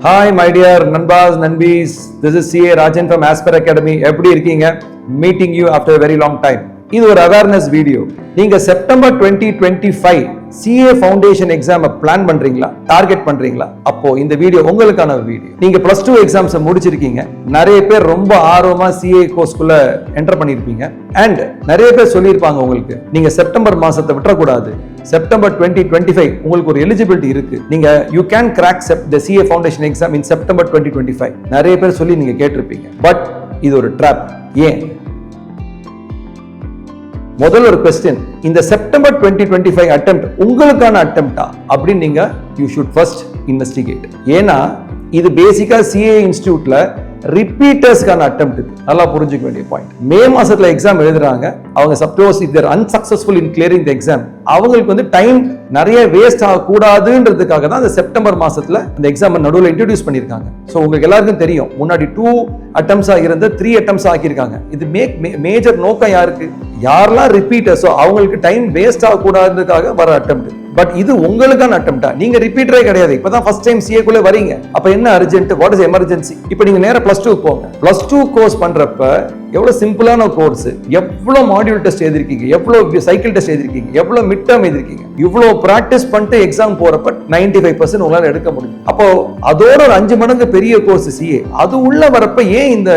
Hi my dear Nanbas, Nanbis. This is CA Rajan from Asper Academy. எப்படி இருக்கீங்க? Meeting you after a very long time. இது ஒரு awareness video. நீங்க September 2025 CA foundation exam plan பண்றீங்களா, target பண்றீங்களா? அப்போ இந்த வீடியோ உங்களுக்கான வீடியோ. நீங்க +2 எக்ஸாம்ஸ் முடிச்சிருக்கீங்க. நிறைய பேர் ரொம்ப ஆர்வமா CA கோர்ஸ்க்குள்ள என்டர் பண்ணிருப்பீங்க. அண்ட் நிறைய பேர் சொல்லியிருப்பாங்க உங்களுக்கு, நீங்க செப்டம்பர் மாசத்தை விட்டுறக்கூடாது. செப்டம்பர் 2025 உங்களுக்கு ஒரு எலிஜிபிலிட்டி இருக்கு. நீங்க you can crack the CA foundation exam in September 2025. நிறைய பேர் சொல்லி நீங்க கேட்டிருப்பீங்க. பட் இது ஒரு ட்ராப். ஏன்? முதல்ல ஒரு क्वेश्चन, இந்த செப்டம்பர் 2025 அட்டெம்ப்ட் உங்களுக்கான அட்டெம்ப்டா அப்படின்னு நீங்க யூ ஷுட் ஃபர்ஸ்ட் இன்வெஸ்டிகேட். ஏன்னா இது பேசிக்கா CA இன்ஸ்டிடியூட்ல ரிப்பீட்டர்ஸ்க்கான அட்டெம்ப்ட். நல்லா புரிஞ்சுக்க வேண்டிய பாயிண்ட். மே மாசத்துல எக்ஸாம் எழுதுறாங்க. அவங்க suppose if they're unsuccessful in clearing the exam, அவங்களுக்கு வந்து டைம் நிறைய வேஸ்ட் ஆகக்கூடாதுன்றதுக்காக தான் அந்த செப்டம்பர் மாசத்துல அந்த எக்ஸாம் நடுவில் இன்ட்ரோடியூஸ் பண்ணிருக்காங்க. ஸோ உங்களுக்கு எல்லாருக்கும் தெரியும், முன்னாடி 2 அட்டெம்ப்ட்ஸா இருந்த 3 அட்டெம்ப்ட்ஸ் ஆக்கியிருக்காங்க. இது மேஜர் நோக்கம் யாருக்கு? யாரெல்லாம் ரிப்பீட்டர்ஸோ அவங்களுக்கு டைம் வேஸ்ட் ஆகக்கூடாதுக்காக வர அட்டெம்ப்ட். பட் இது உங்களுக்கான அட்டெம்ப்டா? நீங்க ரிப்பீட்டரே கிடையாது, இப்பதான் ஃபர்ஸ்ட் டைம் CA குள்ள வரீங்க. அப்ப என்ன அர்ஜென்ட், வாட் இஸ் எமர்ஜென்சி? இப்போ நீங்க நேரா +2 போங்க. +2 கோர்ஸ் பண்றப்ப எவ்வளவு சிம்பிளான கோர்ஸ், எவ்வளவு மாடியூல் டெஸ்ட் எழுதிருக்கீங்க, எவ்வளவு சைக்கிள் டெஸ்ட் எழுதிருக்கீங்க, எவ்வளவு மிட் டர்ம் எழுதிருக்கீங்க, இவ்வளவு பிராக்டிஸ் பண்ணிட்டு எக்ஸாம் போறப்ப 95% உங்களால எடுக்க முடியும். அப்போ அதோட ஒரு 5 மடங்கு பெரிய கோர்ஸ் CA, அது உள்ள வரப்ப ஏன் இந்த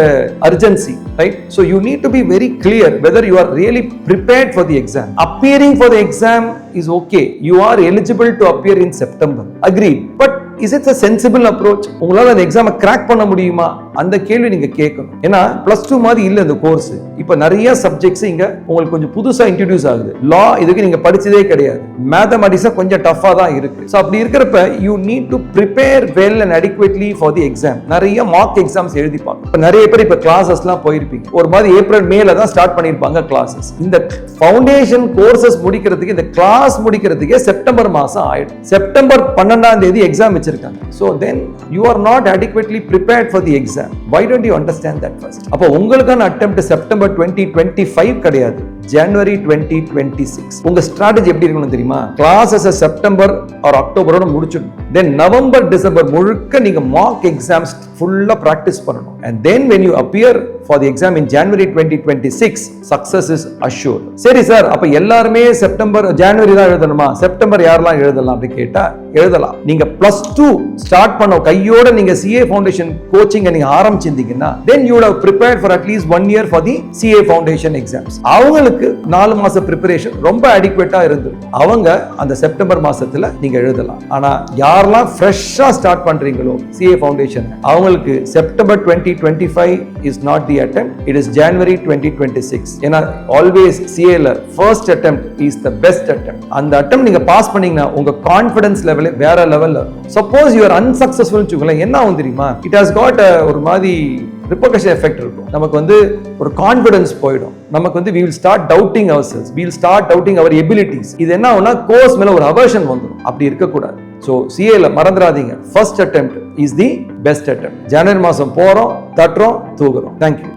urgency, right? So you need to be very clear whether you are really prepared for the exam. Appearing for the exam is okay. You are eligible to appear in September. Agreed. But is it a sensible approach? உங்களால அந்த எக்ஸாமை crack பண்ண முடியுமா? அந்த கேள்வி நீங்க கேட்கணும். ஏன்னா +2 மாதிரி இல்ல இந்த கோர்ஸ். இப்ப நிறைய சப்ஜெக்ட்ஸ் இங்க உங்களுக்கு கொஞ்சம் புதுசா இன்ட்ரோடியூஸ் ஆகுது. லா இதுக்கு நீங்க படிச்சதே கிடையாது. மேத்தமெட்டிக்ஸ் கொஞ்சம் டஃபா தான் இருக்கு. சோ அப்படி இருக்கிறப்ப you need to prepare well and adequately for the exam. நிறைய மார்க் எக்ஸாம்ஸ் எழுதிப்பாங்க. இப்ப நிறைய பேர் இப்ப கிளாஸஸ்லாம் போயிருப்பீங்க. ஒரு மாதிரி ஏப்ரல் மேல தான் ஸ்டார்ட் பண்ணிருப்பாங்க கிளாஸஸ். இந்த ஃபவுண்டேஷன் கோர்சஸ் முடிக்கிறதுக்கு, இந்த கிளாஸ் முடிக்கிறதுக்கே செப்டம்பர் மாசம் ஆயிடும். செப்டம்பர் 12ஆம் தேதி எக்ஸாம் வச்சிருக்காங்க. So then you are not adequately prepared for the exam. Why don't you understand that first? அப்போ உங்களுக்கான அட்டெம்ப்ட் செப்டம்பர் 2025 கிடையாது, ஜனவரி 2026. உங்க ஸ்ட்ராட்டஜி எப்படி இருக்கணும் தெரியுமா? கிளாஸஸ் செப்டம்பர் ஆர் அக்டோபரோட முடிச்சிடணும். தென் நவம்பர் டிசம்பர் முழுக்க நீங்க மார்க் எக்ஸாம்ஸ் ஃபுல்லா பிராக்டிஸ் பண்ணணும். And then when you appear for the exam in January 2026, success is assured. சரி சார், அப்ப எல்லாருமே செப்டம்பர் ஜனவரி தான் எழுதணுமா? செப்டம்பர் யாரெல்லாம் எழுதலாம் அப்படி கேட்டா எழுதலாம். நீங்க +2 ஸ்டார்ட் பண்ண கையோட நீங்க CA ஃபவுண்டேஷன் கோச்சிங் நீங்க ஆரம்பிச்சிருந்தீங்கன்னா then you would have prepared for at least 1 year for the CA foundation exams. அவங்களுக்கு 4 மாச ப்ரிப்பரேஷன் ரொம்ப அடிக்வேட்டா இருந்திருக்கும். அவங்க அந்த செப்டம்பர் மாசத்துல நீங்க எழுதலாம். ஆனா யாரெல்லாம் ஃப்ரெஷ்ஷா ஸ்டார்ட் பண்றீங்களோ CA ஃபவுண்டேஷன், அவங்களுக்கு September 2025 is not the attempt, it is January 2026. ஏன்னா always CA ல first attempt is the best attempt. அந்த attempt நீங்க பாஸ் பண்ணீங்கன்னா உங்க கான்ஃபிடன்ஸ் லெவல் வேற லெவல்ல இருக்கும். Suppose you are unsuccessful ன்னு என்ன ஆகும் தெரியுமா? It has got ஒரு மாதிரி ரிப்பர்கஷன் எஃபெக்ட் இருக்கும். நமக்கு வந்து ஒரு கான்ஃபிடன்ஸ் போயிடும். நமக்கு வந்து we will start doubting ourselves, we will start doubting our abilities. இது என்ன ஆகும்னா கோர்ஸ் மேல ஒரு அவர்ஷன் வந்துடும். அப்படி இருக்க கூடாது. So CA ல மறந்துடாதீங்க, first attempt is the best attempt. ஜனவரி மாசம் போறோம், தட்டுறோம், தூக்குறோம். Thank you.